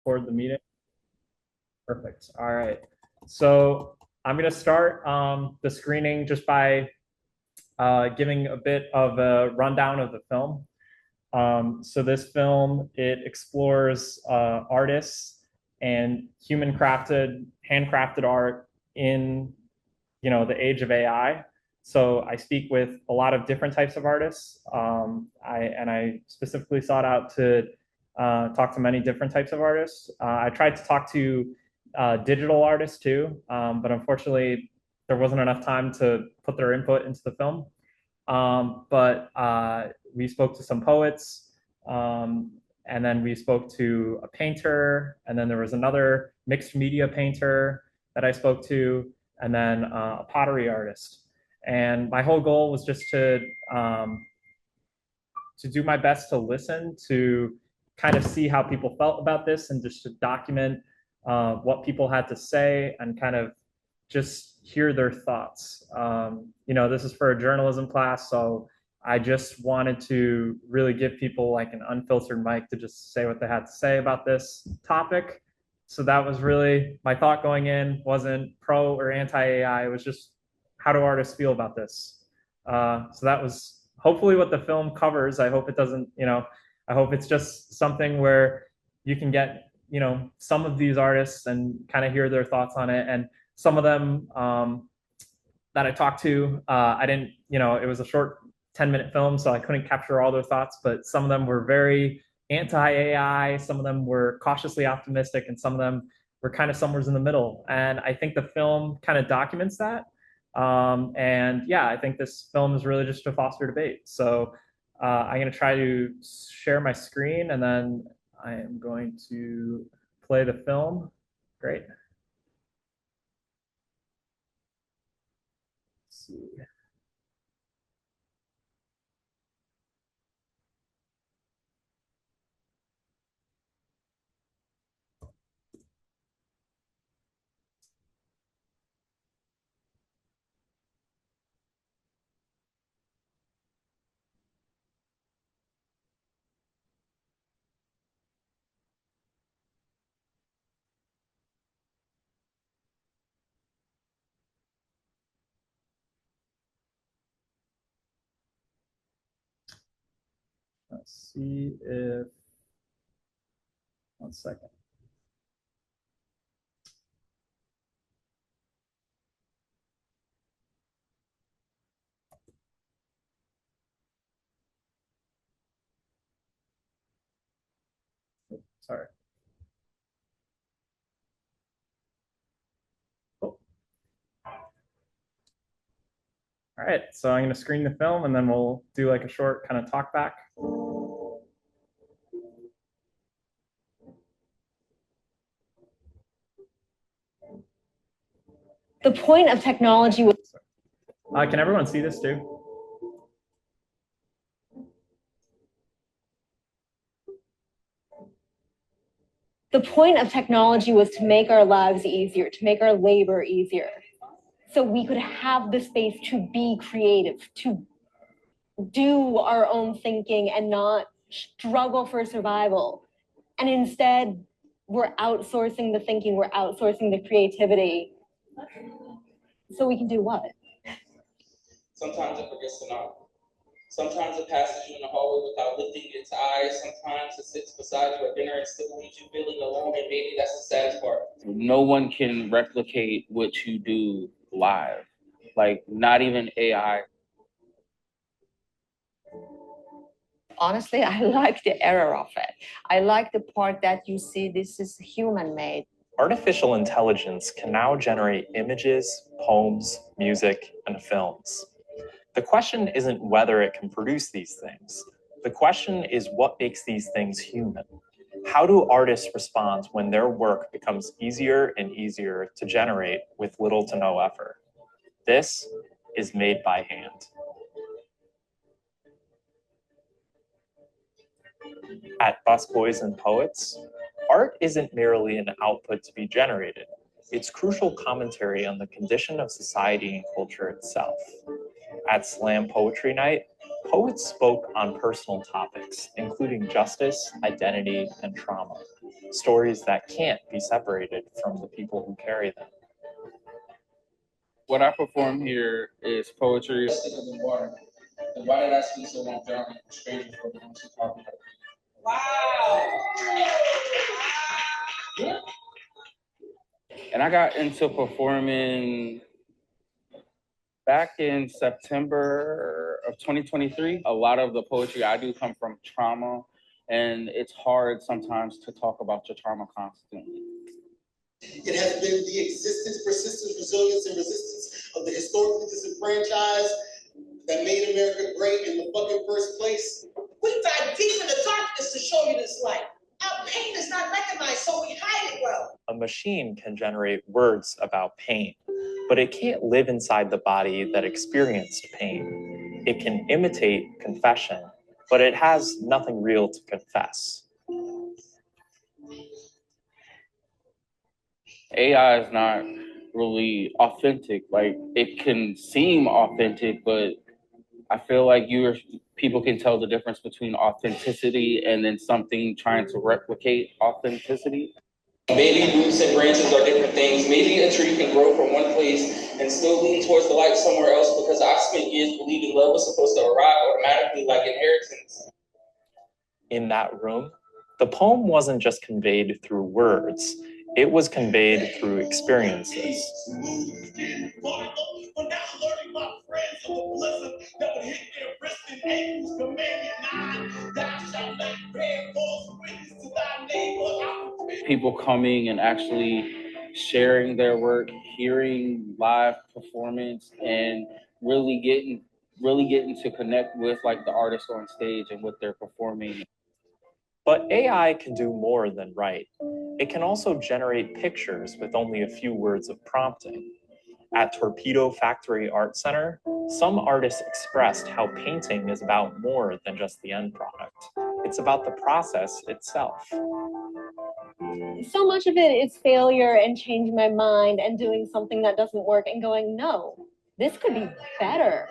record the meeting. Perfect. All right. So I'm going to start the screening just by giving a bit of a rundown of the film. So this film, it explores artists and human crafted, handcrafted art in, the age of AI. So I speak with a lot of different types of artists. I specifically sought out to talk to many different types of artists. I tried to talk to digital artists too, but unfortunately, there wasn't enough time to put their input into the film. But we spoke to some poets, and then we spoke to a painter, and then there was another mixed media painter that I spoke to, and then a pottery artist. And my whole goal was just to do my best to listen, to kind of see how people felt about this, and just to document what people had to say and kind of just hear their thoughts. This is for a journalism class, so I just wanted to really give people like an unfiltered mic to just say what they had to say about this topic. So that was really my thought going in. Wasn't pro or anti AI. It was just, how do artists feel about this? So that was hopefully what the film covers. I hope it doesn't, I hope it's just something where you can get, some of these artists and kind of hear their thoughts on it. And some of them that I talked to, I didn't, it was a short 10-minute film, so I couldn't capture all their thoughts, but some of them were very anti-AI, some of them were cautiously optimistic, and some of them were kind of somewhere in the middle. And I think the film kind of documents that. And yeah, I think this film is really just to foster debate. So I'm going to try to share my screen, and then I am going to play the film. Great. Let's see. Let's see if, 1 second. Sorry. Cool. All right, so I'm going to screen the film, and then we'll do like a short kind of talk back. The point of technology was... Can everyone see this too? The point of technology was to make our lives easier, to make our labor easier, so we could have the space to be creative, to do our own thinking and not struggle for survival. And instead, we're outsourcing the thinking, we're outsourcing the creativity. So we can do what? Sometimes it forgets to knock. Sometimes it passes you in the hallway without lifting its eyes. Sometimes it sits beside you at dinner and still leaves you feeling alone, and maybe that's the saddest part. No one can replicate what you do live. Like, not even AI. Honestly, I like the error of it. I like the part that you see this is human-made. Artificial intelligence can now generate images, poems, music, and films. The question isn't whether it can produce these things. The question is what makes these things human. How do artists respond when their work becomes easier and easier to generate with little to no effort? This is Made by Hand. At Busboys and Poets, art isn't merely an output to be generated. It's crucial commentary on the condition of society and culture itself. At Slam Poetry Night, poets spoke on personal topics, including justice, identity, and trauma. stories that can't be separated from the people who carry them. What I perform here is poetry. The water. And why did I speak so long German? Strangers for the ones who talk about it. Wow. Yeah. And I got into performing back in September of 2023. A lot of the poetry I do come from trauma, and it's hard sometimes to talk about your trauma constantly. It has been the existence, persistence, resilience, and resistance of the historically disenfranchised that made America great in the fucking first place. We dive deep in the darkness to show you this light. Our pain is not recognized, so we hide it well. A machine can generate words about pain, but it can't live inside the body that experienced pain. It can imitate confession, but it has nothing real to confess. AI is not really authentic. Like, it can seem authentic, but I feel like people can tell the difference between authenticity and then something trying to replicate authenticity. Maybe roots and branches are different things. Maybe a tree can grow from one place and still lean towards the light somewhere else, because I've spent years believing love was supposed to arrive automatically like inheritance. In that room, the poem wasn't just conveyed through words, it was conveyed through experiences. People coming and actually sharing their work, hearing live performance, and really getting to connect with like the artist on stage and what they're performing. But AI can do more than write. It can also generate pictures with only a few words of prompting. At Torpedo Factory Art Center, some artists expressed how painting is about more than just the end product. It's about the process itself. So much of it is failure and changing my mind and doing something that doesn't work and going, no, this could be better.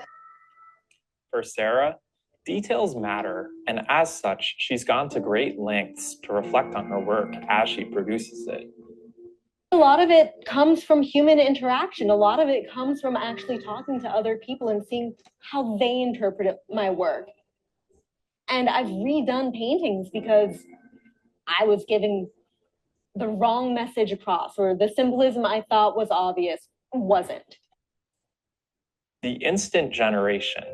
For Sarah, details matter, and as such, she's gone to great lengths to reflect on her work as she produces it. A lot of it comes from human interaction. A lot of it comes from actually talking to other people and seeing how they interpret my work. And I've redone paintings because I was giving the wrong message across, or the symbolism I thought was obvious wasn't. The instant generation,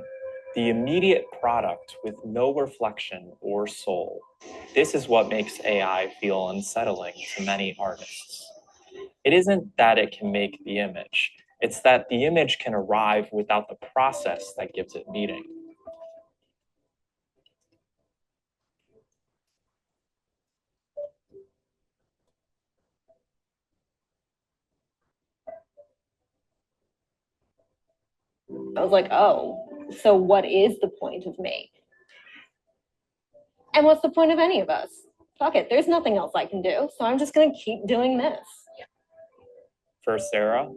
the immediate product with no reflection or soul. This is what makes AI feel unsettling to many artists. It isn't that it can make the image, it's that the image can arrive without the process that gives it meaning. I was like, oh, so what is the point of me? And what's the point of any of us? Fuck it, there's nothing else I can do, so I'm just gonna keep doing this. For Sarah,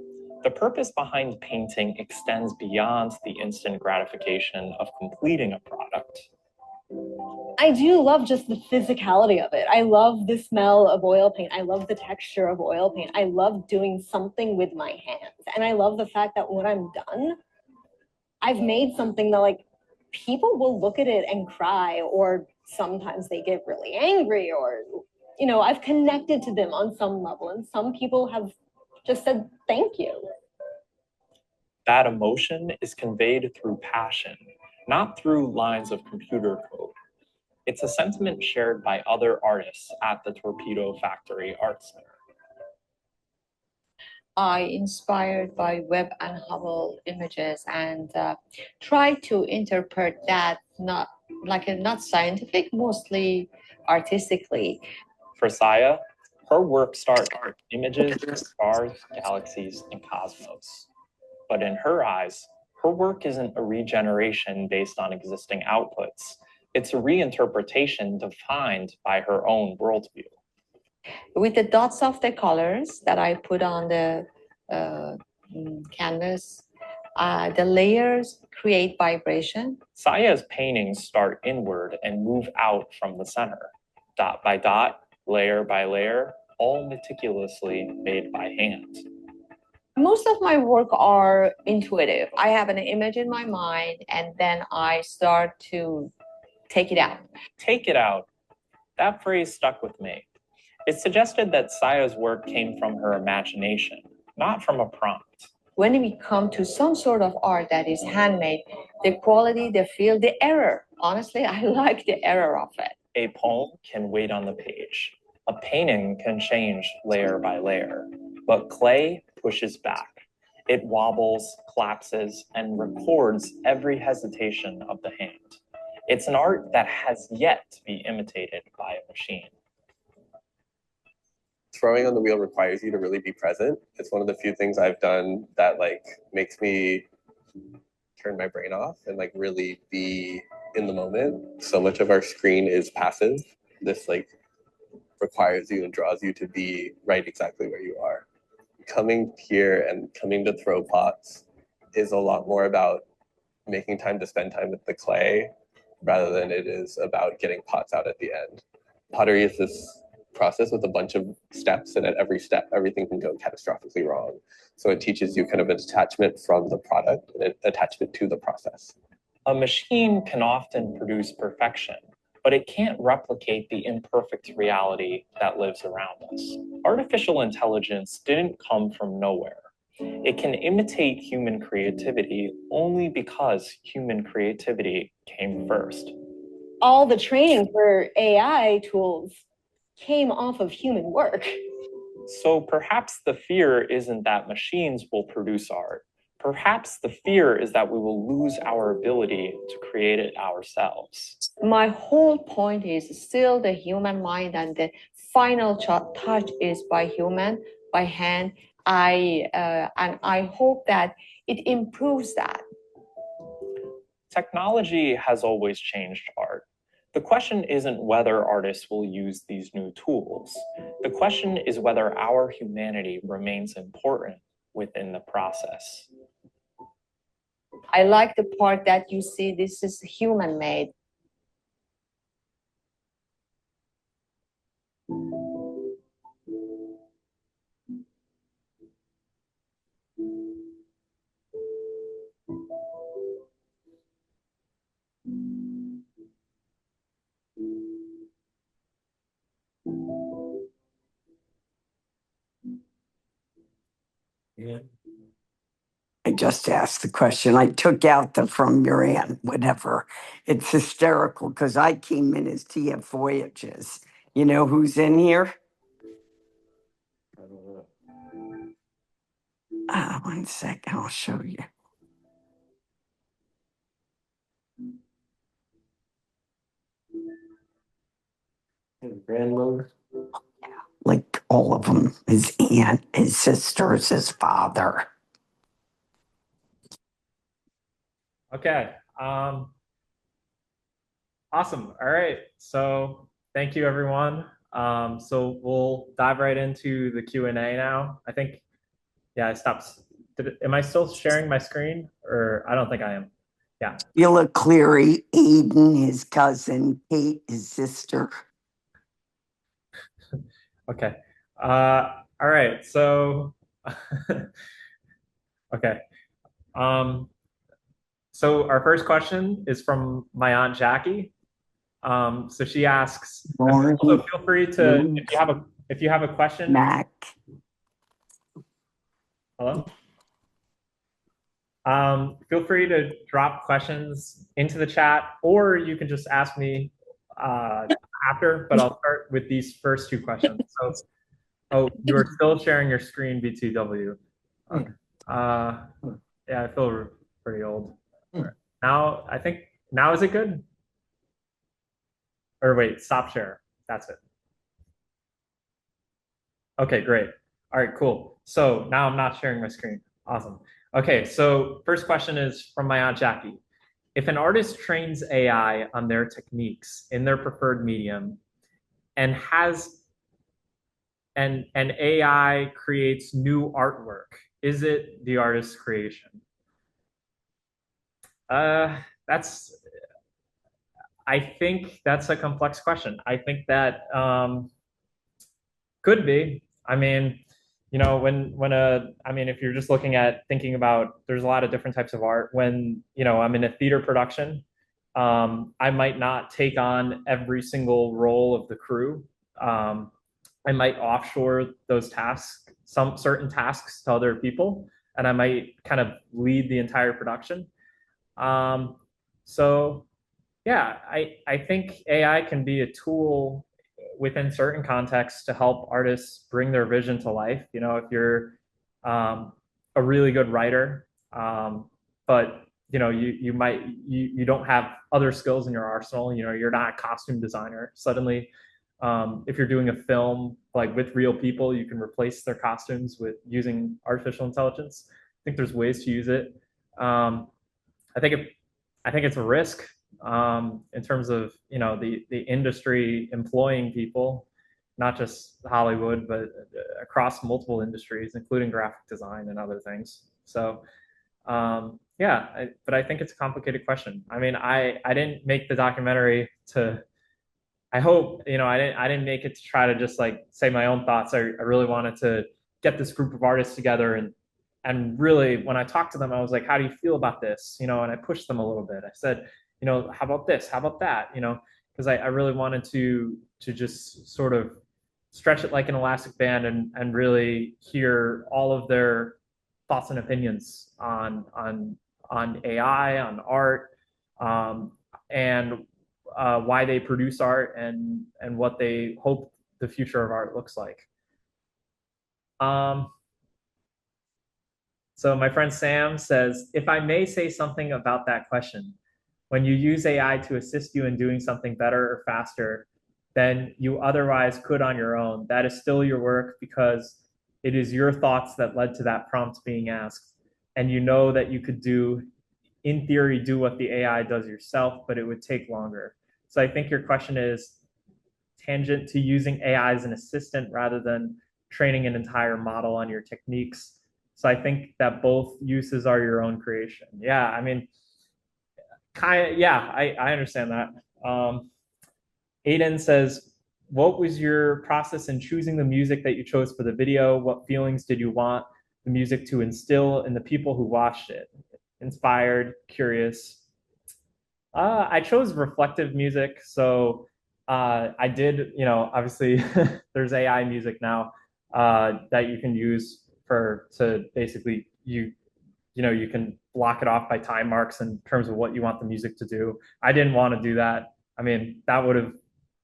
the purpose behind painting extends beyond the instant gratification of completing a product. I do love just the physicality of it. I love the smell of oil paint. I love the texture of oil paint. I love doing something with my hands. And I love the fact that when I'm done, I've made something that like people will look at it and cry, or sometimes they get really angry, or, you know, I've connected to them on some level, and some people have just said, thank you. That emotion is conveyed through passion, not through lines of computer code. It's a sentiment shared by other artists at the Torpedo Factory Art Center. I inspired by Webb and Hubble images and try to interpret that not scientific, mostly artistically. For Saya, her work starts with images of stars, galaxies, and cosmos. But in her eyes, her work isn't a regeneration based on existing outputs. It's a reinterpretation defined by her own worldview. With the dots of the colors that I put on the canvas, the layers create vibration. Saya's paintings start inward and move out from the center. Dot by dot, layer by layer, all meticulously made by hand. Most of my work are intuitive. I have an image in my mind and then I start to take it out. Take it out. That phrase stuck with me. It suggested that Saya's work came from her imagination, not from a prompt. When we come to some sort of art that is handmade, the quality, the feel, the error, honestly, I like the error of it. A poem can wait on the page. A painting can change layer by layer, but clay pushes back. It wobbles, collapses, and records every hesitation of the hand. It's an art that has yet to be imitated by a machine. Throwing on the wheel requires you to really be present. It's one of the few things I've done that like makes me turn my brain off and like really be in the moment. So much of our screen is passive. This like requires you and draws you to be right exactly where you are. Coming here and coming to throw pots is a lot more about making time to spend time with the clay rather than it is about getting pots out at the end. Pottery is this process with a bunch of steps, and at every step, everything can go catastrophically wrong. So it teaches you kind of a detachment from the product and an attachment to the process. A machine can often produce perfection, but it can't replicate the imperfect reality that lives around us. Artificial intelligence didn't come from nowhere. It can imitate human creativity only because human creativity came first. All the training for AI tools came off of human work. So perhaps the fear isn't that machines will produce art. Perhaps the fear is that we will lose our ability to create it ourselves. My whole point is still the human mind, and the final touch is by human, by hand. And I hope that it improves that. Technology has always changed art. The question isn't whether artists will use these new tools. The question is whether our humanity remains important within the process. I like the part that you see this is human made. I just asked the question. I took out the from your aunt, whatever. It's hysterical because I came in as TF Voyages. You know who's in here? One second, I'll show you. His grandmother? Yeah, like all of them. His aunt, his sisters, his father. Okay. Awesome. All right. So thank you, everyone. So we'll dive right into the Q&A now. I think, yeah, I stopped. Am I still sharing my screen? Or I don't think I am. Yeah. Sheila Cleary, Aiden, his cousin, Kate, his sister. Okay. All right. So, okay. So our first question is from my aunt Jackie. So she asks, so feel free to, if you have a question. Mac. Hello? Feel free to drop questions into the chat, or you can just ask me after, but I'll start with these first two questions. So, oh, you are still sharing your screen, B2W. Okay. Yeah, I feel pretty old. Now, I think, now is it good? Or wait, stop share. That's it. Okay, great. All right, cool. So now I'm not sharing my screen. Awesome. Okay, so first question is from my aunt Jackie. If an artist trains AI on their techniques in their preferred medium and AI creates new artwork, is it the artist's creation? I think that's a complex question. I think that Could be. I mean, you know, I mean, if you're just looking at thinking about, there's a lot of different types of art. When, you know, I'm in a theater production, I might not take on every single role of the crew. I might offshore those tasks, some certain tasks to other people, and I might kind of lead the entire production. Um, so yeah, I think AI can be a tool within certain contexts to help artists bring their vision to life. You know, if you're a really good writer, but you know, you don't have other skills in your arsenal. You know, you're not a costume designer. Suddenly, if you're doing a film like with real people, you can replace their costumes with using artificial intelligence. I think there's ways to use it. I think I think it's a risk in terms of, you know, the industry employing people, not just Hollywood, but across multiple industries, including graphic design and other things. So yeah, but I think it's a complicated question. I mean, I didn't make the documentary to. I hope, you know, I didn't make it to try to just like say my own thoughts. I really wanted to get this group of artists together, and really when I talked to them, I was like, how do you feel about this? You know, and I pushed them a little bit. I said, you know, how about this? How about that? You know, because I really wanted to just sort of stretch it like an elastic band, and really hear all of their thoughts and opinions on AI, on art, and why they produce art, and what they hope the future of art looks like. So my friend Sam says, if I may say something about that question, when you use AI to assist you in doing something better or faster than you otherwise could on your own, that is still your work because it is your thoughts that led to that prompt being asked. And you know that you could in theory, do what the AI does yourself, but it would take longer. So I think your question is tangent to using AI as an assistant rather than training an entire model on your techniques. So I think that both uses are your own creation. Yeah, I mean, I understand that. Aiden says, what was your process in choosing the music that you chose for the video? What feelings did you want the music to instill in the people who watched it? Inspired, curious. I chose reflective music. So I did, you know, obviously there's AI music now that you can use to basically you know, you can block it off by time marks in terms of what you want the music to do. I didn't want to do that. I mean, that would have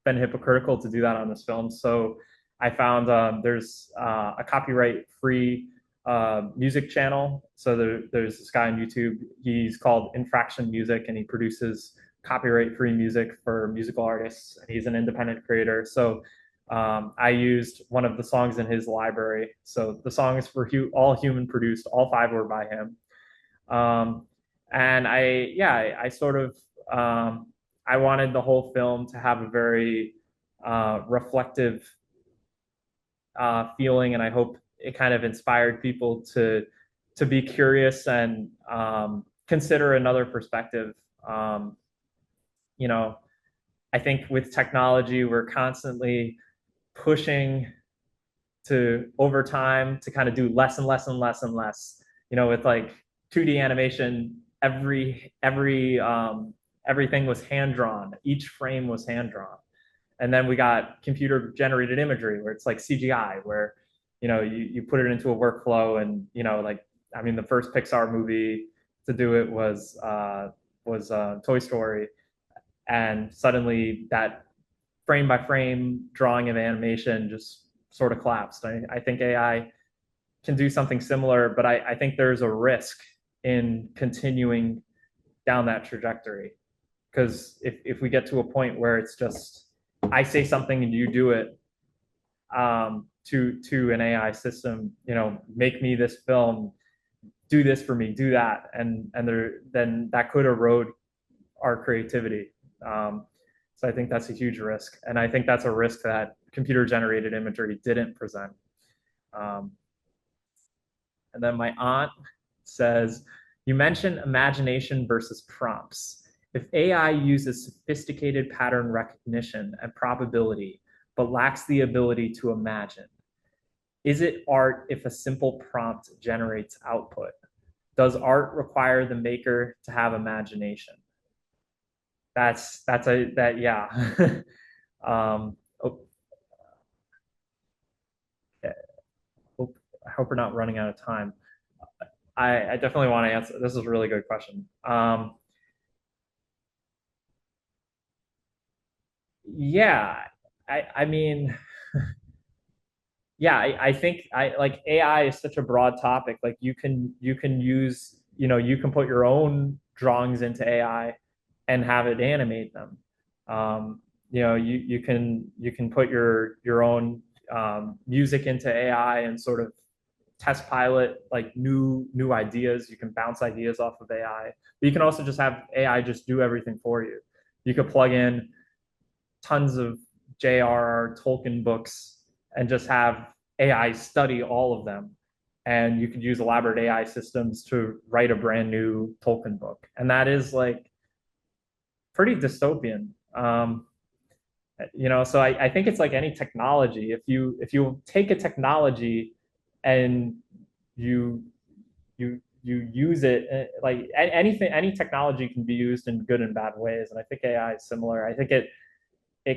been hypocritical to do that on this film. So I found there's a copyright-free music channel. So there's this guy on YouTube. He's called Infraction Music, and he produces copyright-free music for musical artists. And he's an independent creator. So I used one of the songs in his library. So the songs were all human produced. All 5 were by him. And I sort of, I wanted the whole film to have a very reflective feeling. And I hope it kind of inspired people to be curious and consider another perspective. You know, I think with technology, we're constantly pushing to over time to kind of do less and less and less and less. You know, with like 2D animation, everything was hand drawn. Each frame was hand drawn. And then we got computer generated imagery where it's like CGI, where, you know, you put it into a workflow, and, you know, like, I mean, the first Pixar movie to do it was Toy Story. And suddenly that frame by frame drawing of animation just sort of collapsed. I think AI can do something similar, but I think there's a risk in continuing down that trajectory. Because if we get to a point where it's just, I say something and you do it to an AI system, you know, make me this film, do this for me, do that, and then that could erode our creativity. So I think that's a huge risk, and I think that's a risk that computer-generated imagery didn't present. And then my aunt says, you mentioned imagination versus prompts. If AI uses sophisticated pattern recognition and probability, but lacks the ability to imagine, Is it art if a simple prompt generates output? Does art require the maker to have imagination? Yeah. Oh, I hope we're not running out of time. I definitely want to answer. This is a really good question. Yeah, I mean, yeah, I think I like AI is such a broad topic. Like you can use, you can put your own drawings into AI and have it animate them. You can put your own music into AI and sort of test pilot like new ideas. You can bounce ideas off of AI. But you can also just have AI just do everything for you. You could plug in tons of J.R.R. Tolkien books and just have AI study all of them. And you could use elaborate AI systems to write a brand new Tolkien book. And that is like pretty dystopian. So I think it's like any technology. If you take a technology and you you use it like any technology can be used in good and bad ways, and I think AI is similar. I think it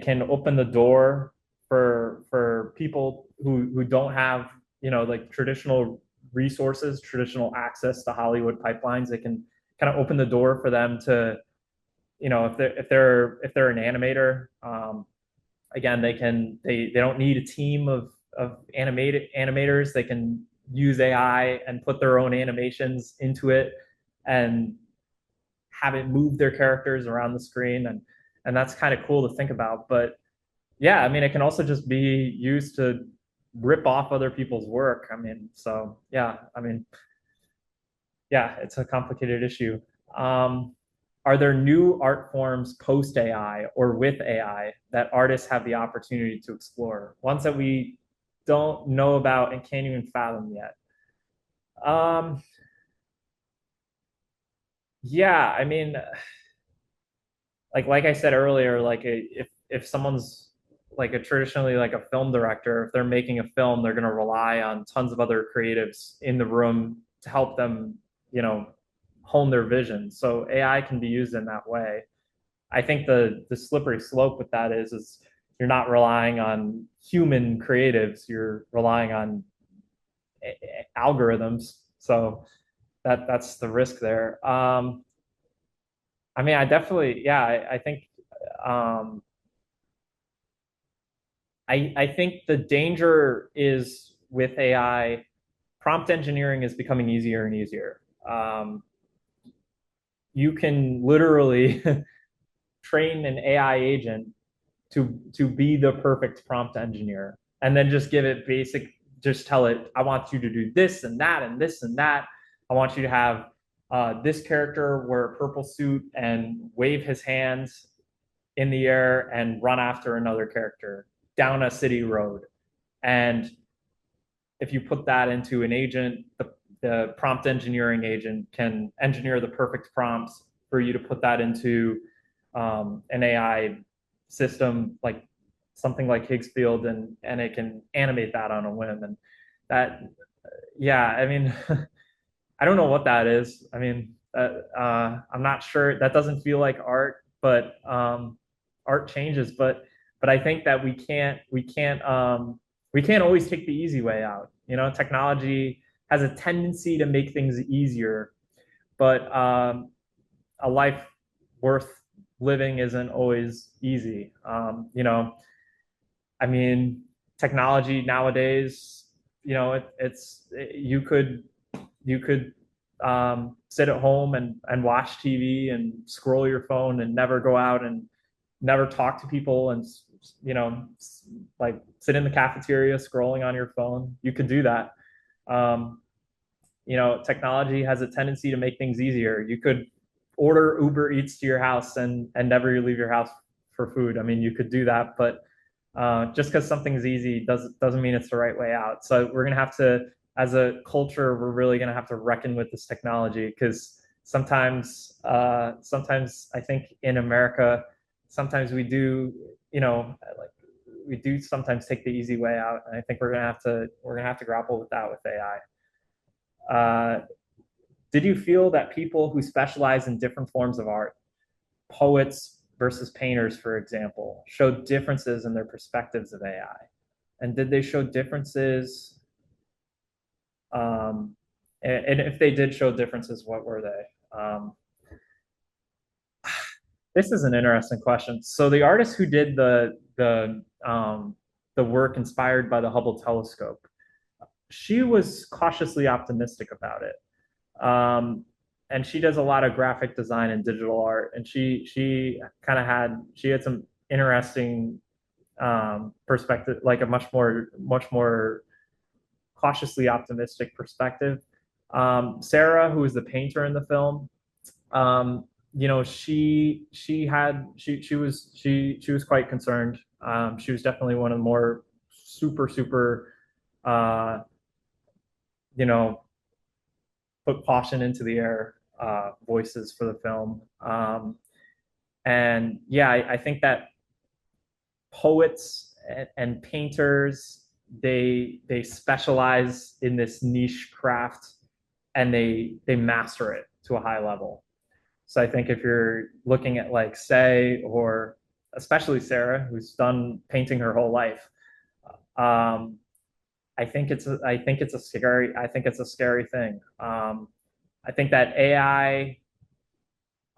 can open the door for people who don't have like traditional resources, traditional access to Hollywood pipelines. It can kind of open the door for them to, if they're an animator, again, they don't need a team of animators. They can use AI and put their own animations into it and have it move their characters around the screen, and that's kind of cool to think about. But yeah, I mean, it can also just be used to rip off other people's work. I mean, so yeah, I mean, yeah, it's a complicated issue. Are there new art forms post AI or with AI that artists have the opportunity to explore? Ones that we don't know about and can't even fathom yet. Yeah, I mean, like I said earlier, like if someone's like a traditionally like a film director, if they're making a film, they're going to rely on tons of other creatives in the room to help them, hone their vision. So AI can be used in that way. I think the slippery slope with that is you're not relying on human creatives, you're relying on algorithms. So that's the risk there. I mean, I definitely, yeah, I think um, I think the danger is with AI, prompt engineering is becoming easier and easier. You can literally train an AI agent to be the perfect prompt engineer, and then just give it just tell it, I want you to do this and that and this and that. I want you to have this character wear a purple suit and wave his hands in the air and run after another character down a city road. And if you put that into an agent, the prompt engineering agent can engineer the perfect prompts for you to put that into an AI system, like something like Higgsfield, and it can animate that on a whim. And that, yeah, I mean, I don't know what that is. I mean, I'm not sure. That doesn't feel like art, but art changes. But I think that we can't always take the easy way out. Technology has a tendency to make things easier, but a life worth living isn't always easy. I mean, technology nowadays, you could sit at home and watch TV and scroll your phone and never go out and never talk to people and like sit in the cafeteria scrolling on your phone. You could do that. Technology has a tendency to make things easier. You could order Uber Eats to your house and never leave your house for food. I mean, you could do that, but just because something's easy doesn't mean it's the right way out. So we're gonna have to, as a culture, we're really gonna have to reckon with this technology, because sometimes I think in America, sometimes we do, like we do sometimes take the easy way out, and I think we're gonna have to grapple with that with AI. Did you feel that people who specialize in different forms of art, poets versus painters, for example, showed differences in their perspectives of AI? And did they show differences? And if they did show differences, what were they? This is an interesting question. So the artist who did the work inspired by the Hubble telescope, she was cautiously optimistic about it. And she does a lot of graphic design and digital art, and she had some interesting perspective, like a much more cautiously optimistic perspective. Sarah, who is the painter in the film, you know, she was quite concerned. She was definitely one of the more super you know, put caution into the air voices for the film. And yeah, I think that poets and painters, they specialize in this niche craft, and they master it to a high level. So I think if you're looking at like Say, or especially Sarah, who's done painting her whole life, I think it's a scary thing. I think that AI,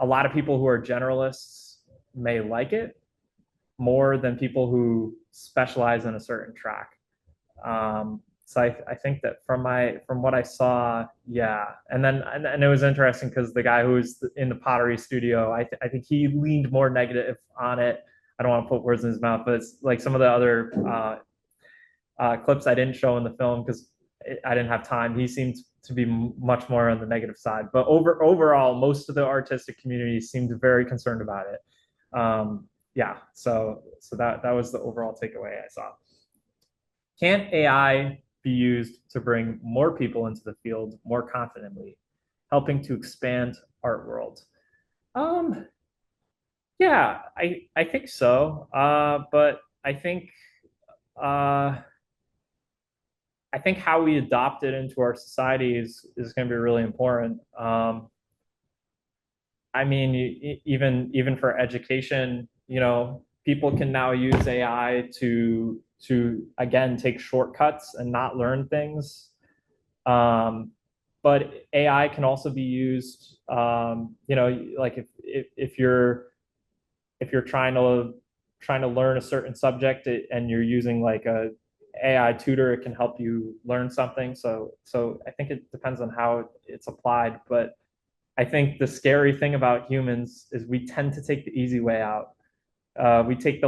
a lot of people who are generalists may like it more than people who specialize in a certain track. So I think that from what I saw, yeah. And it was interesting because the guy who was in the pottery studio, I think he leaned more negative on it. I don't want to put words in his mouth, but it's like some of the other clips I didn't show in the film because I didn't have time. He seemed to be much more on the negative side. But overall, most of the artistic community seemed very concerned about it. Yeah, so that was the overall takeaway I saw. Can AI be used to bring more people into the field more confidently, helping to expand art world? Yeah, I think so. But I think how we adopt it into our society is going to be really important. I mean, even for education, you know, people can now use AI to again take shortcuts and not learn things. But AI can also be used, you know, like if you're trying to learn a certain subject and you're using like a AI tutor, it can help you learn something. So I think it depends on how it's applied. But I think the scary thing about humans is we tend to take the easy way out. We take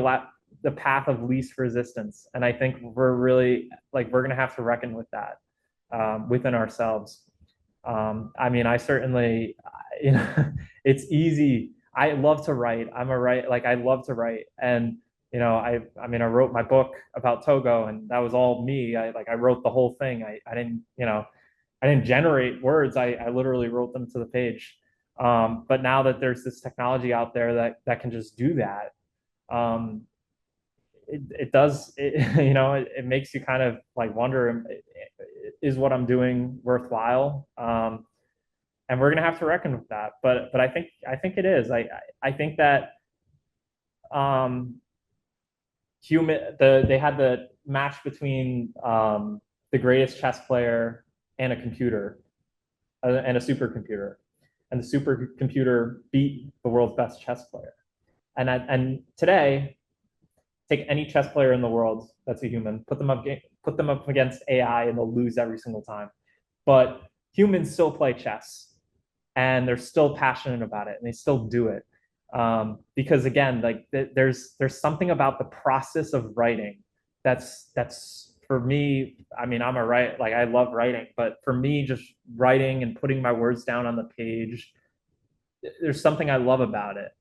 the path of least resistance, and I think we're going to have to reckon with that within ourselves. I mean, I certainly, you know, it's easy. I love to write. I love to write, and you know, I mean, I wrote my book about Togo, and that was all me. I wrote the whole thing. I didn't, you know, I didn't generate words. I literally wrote them to the page. But now that there's this technology out there that can just do that, it does, you know, it makes you kind of like wonder, is what I'm doing worthwhile? And we're gonna have to reckon with that. But I think it is. I think that they had the match between the greatest chess player and a computer and a supercomputer, and the supercomputer beat the world's best chess player. And today, take any chess player in the world that's a human, put them up against AI, and they'll lose every single time. But humans still play chess, and they're still passionate about it, and they still do it. Because again, like there's something about the process of writing that's for me. I mean, I love writing, but for me, just writing and putting my words down on the page, there's something I love about it.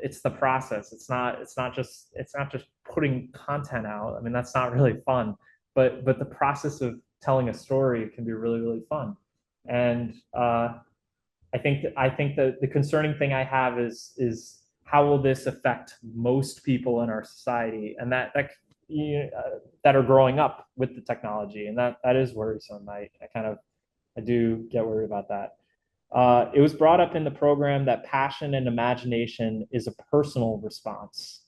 It's the process. It's not just putting content out. I mean, that's not really fun, but the process of telling a story can be really, really fun. And I think that the concerning thing I have is how will this affect most people in our society, and that that are growing up with the technology, and that is worrisome. I do get worried about that. It was brought up in the program that passion and imagination is a personal response,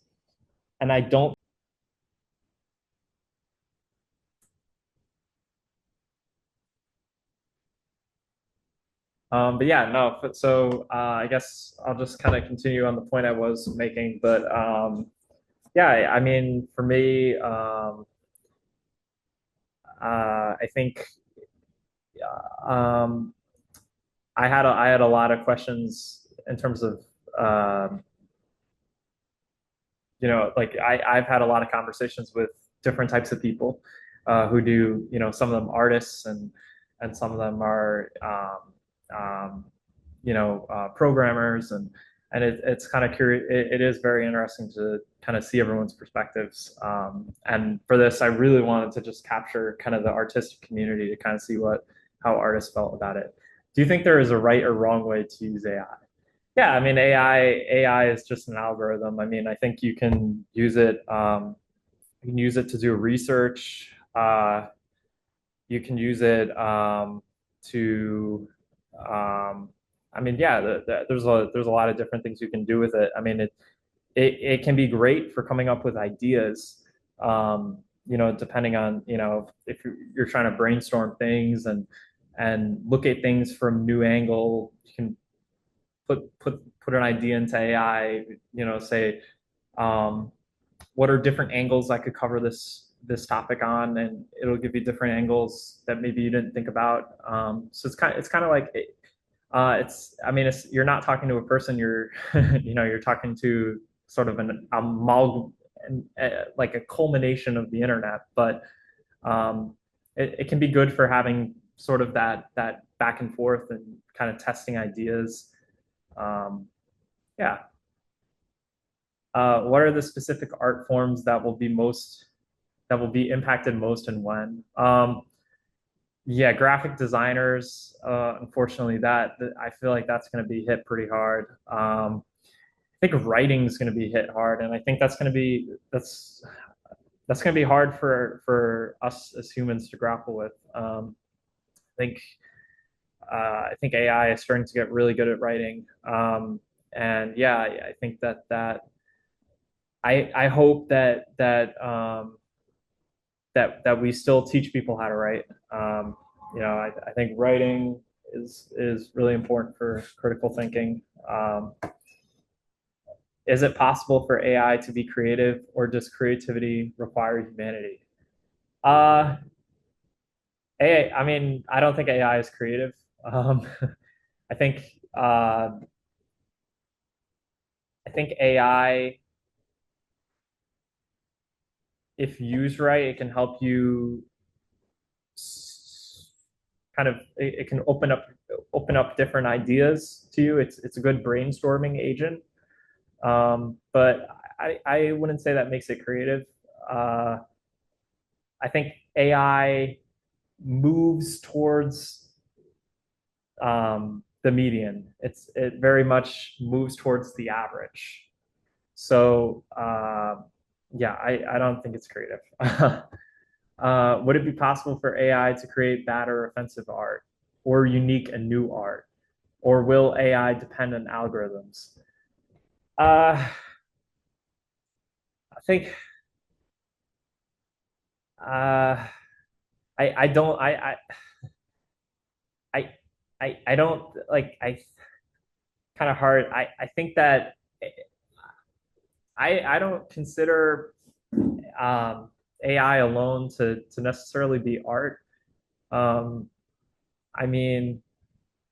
and I don't. But yeah, no. So I guess I'll just kind of continue on the point I was making. But yeah, I mean, for me, I think um, I had a lot of questions in terms of like I've had a lot of conversations with different types of people who do, some of them artists and some of them are programmers, and it's kind of curious. It is very interesting to kind of see everyone's perspectives. And for this, I really wanted to just capture kind of the artistic community to kind of see how artists felt about it. Do you think there is a right or wrong way to use AI? Yeah, I mean, AI is just an algorithm. I mean, I think you can use it. You can use it to do research. You can use it to. I mean, yeah, there's a lot of different things you can do with it. I mean, it can be great for coming up with ideas. Depending on if you're trying to brainstorm things and look at things from new angle. You can put an idea into AI, say, what are different angles I could cover this topic on, and it'll give you different angles that maybe you didn't think about. So it's kind of like I mean, you're not talking to a person, you're you're talking to sort of an amalgam, like a culmination of the internet. But it can be good for having sort of that back and forth and kind of testing ideas. Yeah. What are the specific art forms that will be impacted most, and when? Yeah, graphic designers. Unfortunately, I feel like that's going to be hit pretty hard. I think writing is going to be hit hard, and I think that's going to be hard for us as humans to grapple with. Think I think AI is starting to get really good at writing. And yeah, I think that I hope that we still teach people how to write. I think writing is really important for critical thinking. Is it possible for AI to be creative, or does creativity require humanity? I mean, I don't think AI is creative. I think AI, if used right, it can help you kind of. It can open up different ideas to you. It's a good brainstorming agent, but I wouldn't say that makes it creative. I think AI moves towards the median. It very much moves towards the average. So yeah, I don't think it's creative. Would it be possible for AI to create bad or offensive art, or unique and new art, or will AI depend on algorithms? I think I don't I don't like I kind of hard. I think that I don't consider AI alone to necessarily be art. I mean,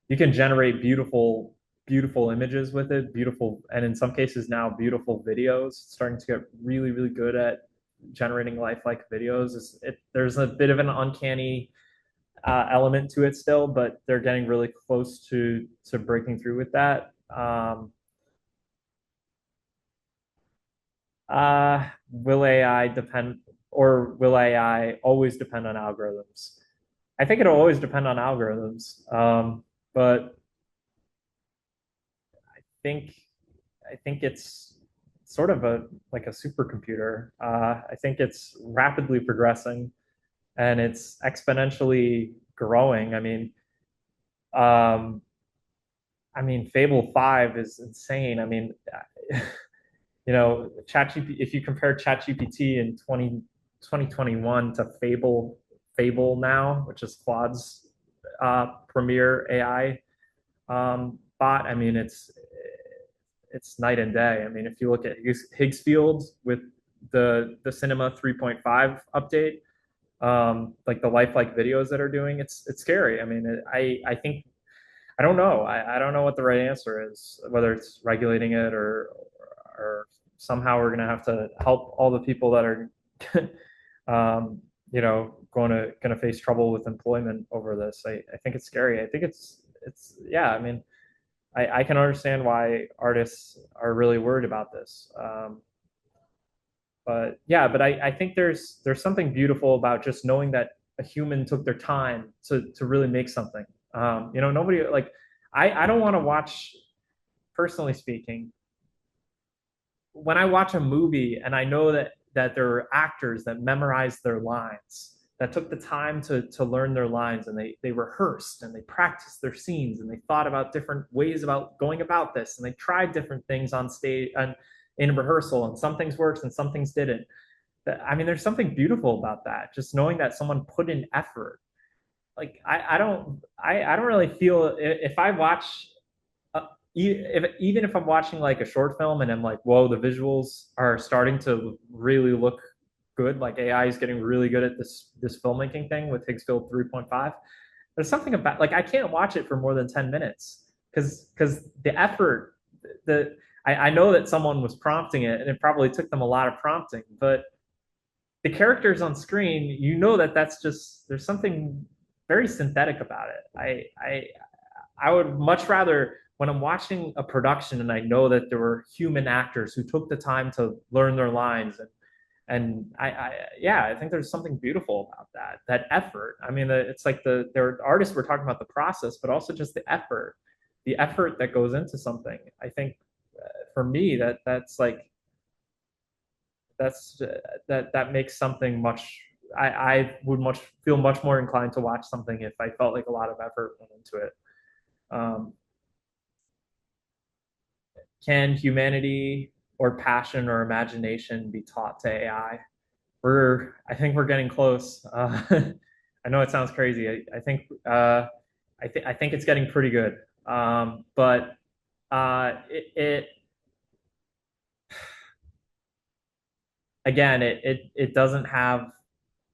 you can generate beautiful images with it, beautiful, and in some cases now beautiful videos. It's starting to get really, really good at generating lifelike videos. There's a bit of an uncanny element to it still, but they're getting really close to breaking through with that. Will AI depend, or will AI always depend on algorithms? I think it'll always depend on algorithms, but I think it's sort of like a supercomputer. I think it's rapidly progressing and it's exponentially growing. Fable 5 is insane. ChatGPT, if you compare ChatGPT in 2021 to Fable now, which is Claude's premier AI bot, it's night and day. If you look at Higgsfield with the Cinema 3.5 update, like the lifelike videos that are doing, it's scary. I think I don't know. I don't know what the right answer is, whether it's regulating it or somehow we're going to have to help all the people that are, going to face trouble with employment over this. I think it's scary. I think yeah. I can understand why artists are really worried about this. But I think there's something beautiful about just knowing that a human took their time to really make something. Nobody like I don't want to watch, personally speaking, when I watch a movie and I know that there are actors that memorized their lines, that took the time to learn their lines, and they rehearsed and they practiced their scenes and they thought about different ways about going about this, and they tried different things on stage and in rehearsal, and some things worked and some things didn't. There's something beautiful about that, just knowing that someone put in effort. Like I don't really feel, if I watch even if I'm watching like a short film and I'm like, whoa, the visuals are starting to really look good, like AI is getting really good at this filmmaking thing with Higgsfield 3.5. There's something about, like, I can't watch it for more than 10 minutes because the effort, I know that someone was prompting it and it probably took them a lot of prompting, but the characters on screen, that's just, there's something very synthetic about it. I would much rather, when I'm watching a production and I know that there were human actors who took the time to learn their lines, and I think there's something beautiful about that effort. It's like there are artists were talking about the process, but also just the effort that goes into something. I think for me that makes something much. I would feel much more inclined to watch something if I felt like a lot of effort went into it. Can humanity or passion or imagination be taught to AI? I think we're getting close. I know it sounds crazy. I think it's getting pretty good. But again, it doesn't have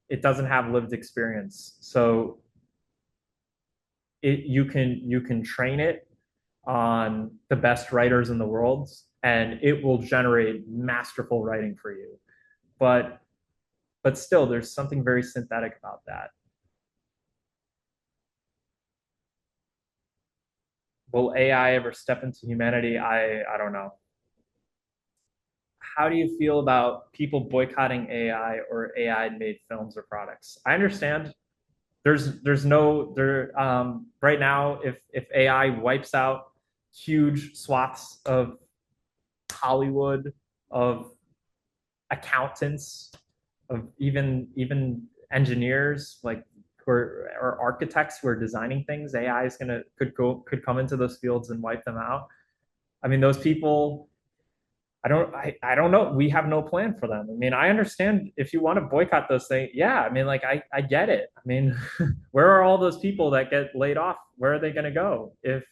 lived experience. So you can train it on the best writers in the world, and it will generate masterful writing for you. But still, there's something very synthetic about that. Will AI ever step into humanity? I don't know. How do you feel about people boycotting AI or AI-made films or products? I understand there's no there right now, if AI wipes out huge swaths of Hollywood, of accountants, of even engineers, like or architects who are designing things, AI could come into those fields and wipe them out. Those people, I don't know. We have no plan for them. I understand if you want to boycott those things. Yeah, I get it. Where are all those people that get laid off? Where are they going to go? If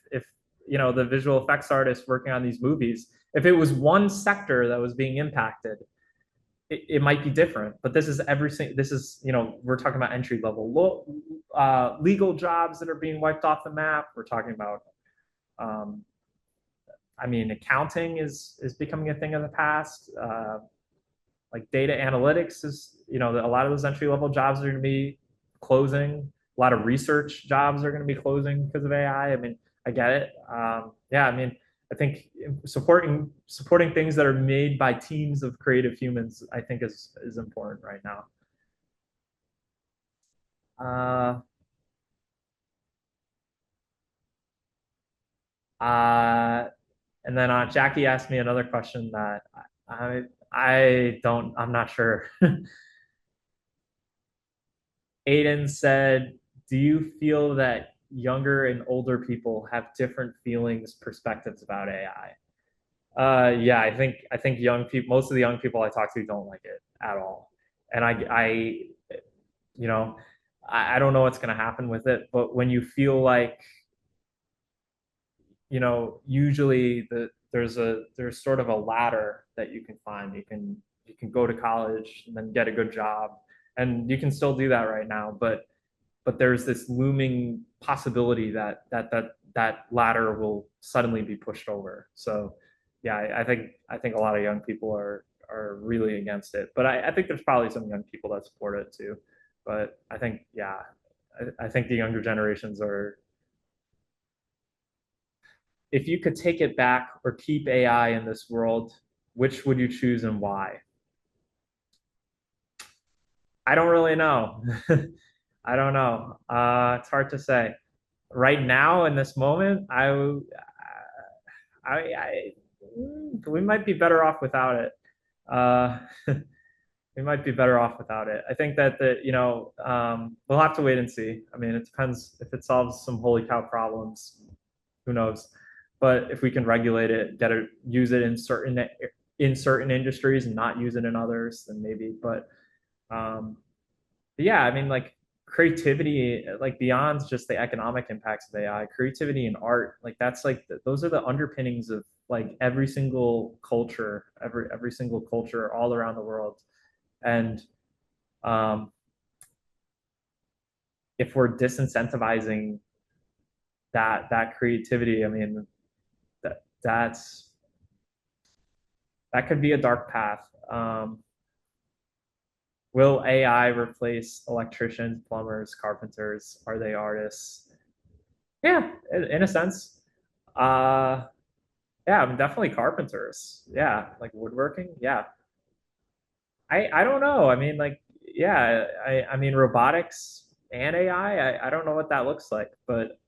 the visual effects artists working on these movies, if it was one sector that was being impacted, it might be different. But this is everything. This is, we're talking about entry level legal jobs that are being wiped off the map. We're talking about accounting is becoming a thing of the past. Like data analytics is, a lot of those entry level jobs are going to be closing. A lot of research jobs are going to be closing because of AI. I get it. I think supporting things that are made by teams of creative humans, I think is important right now. And then Jackie asked me another question that I'm not sure. Aiden said, do you feel that younger and older people have different feelings, perspectives about AI? Yeah, I think young people, most of the young people I talk to don't like it at all. And you know, I don't know what's going to happen with it, but when you feel like, usually there's sort of a ladder that you can find. You can go to college and then get a good job, and you can still do that right now, but there's this looming possibility that ladder will suddenly be pushed over. So yeah, I think a lot of young people are really against it, but I think there's probably some young people that support it too. But I think, yeah, I think the younger generations are. If you could take it back or keep AI in this world, which would you choose and why? I don't really know. I don't know. It's hard to say. Right now, in this moment, I we might be better off without it. Uh, we might be better off without it. I think that we'll have to wait and see. I mean, it depends if it solves some holy cow problems. Who knows? But if we can regulate it, use it in certain industries and not use it in others, then maybe. Um, but yeah, I mean, like creativity, like beyond just the economic impacts of AI, creativity and art, like that's like those are the underpinnings of like every single culture all around the world. And um, if we're disincentivizing that creativity, I mean, that's that could be a dark path. Will AI replace electricians, plumbers, carpenters? Are they artists? Yeah, in a sense. Uh, yeah, I mean, definitely carpenters. Yeah, like woodworking. Yeah, I don't know. I mean, like, yeah, I mean, robotics and AI. I don't know what that looks like, but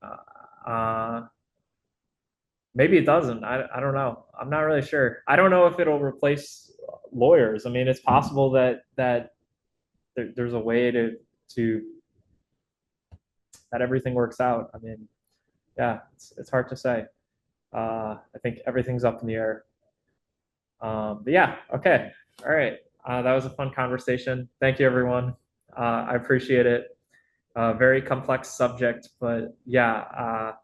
maybe it doesn't. I don't know. I'm not really sure. I don't know if it'll replace lawyers. I mean, it's possible that there's a way to that everything works out. I mean, yeah, it's hard to say. I think everything's up in the air. But yeah, okay, all right. That was a fun conversation. Thank you, everyone. I appreciate it. Very complex subject, but yeah,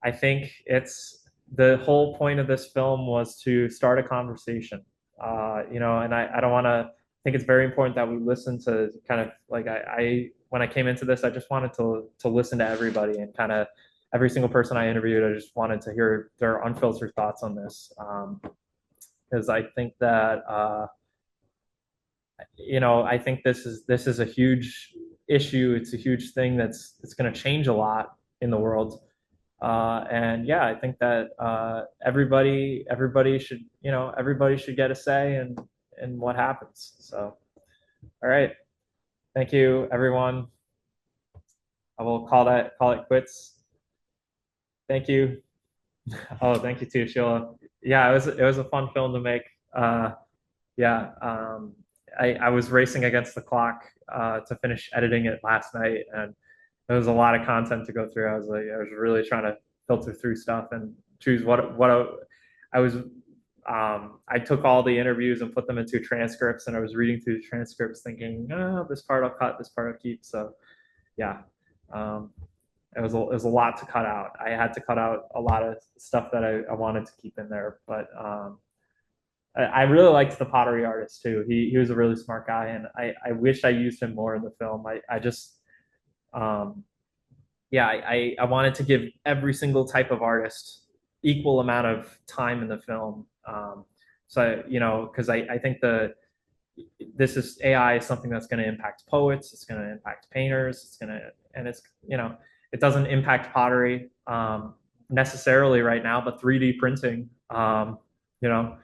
I think it's the whole point of this film was to start a conversation. And I don't want to. I think it's very important that we listen to kind of like I when I came into this, I just wanted to listen to everybody and kind of every single person I interviewed. I just wanted to hear their unfiltered thoughts on this, because I think that I think this is a huge issue. It's a huge thing that's going to change a lot in the world. And yeah, I think that everybody should get a say in what happens. So, all right, thank you, everyone. I will call it quits. Thank you. Oh, thank you too, Sheila. Yeah, it was a fun film to make. Yeah, I was racing against the clock to finish editing it last night, and there was a lot of content to go through. I was really trying to filter through stuff and choose I took all the interviews and put them into transcripts, and I was reading through the transcripts thinking, oh, this part I'll cut, this part I'll keep. So yeah, um, it was a lot to cut out. I had to cut out a lot of stuff that I wanted to keep in there, but I really liked the pottery artist too. He was a really smart guy, and I wish I used him more in the film. I just yeah, I wanted to give every single type of artist equal amount of time in the film. So because I think this is AI is something that's going to impact poets, it's going to impact painters, it doesn't impact pottery necessarily right now, but 3D printing, you know,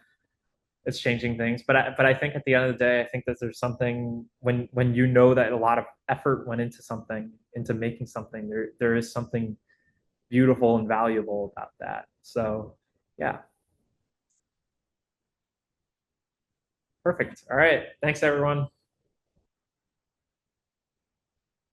it's changing things. But I think at the end of the day, I think that there's something when you know that a lot of effort went into something, into making something, there is something beautiful and valuable about that. So yeah. Perfect. All right. Thanks, everyone.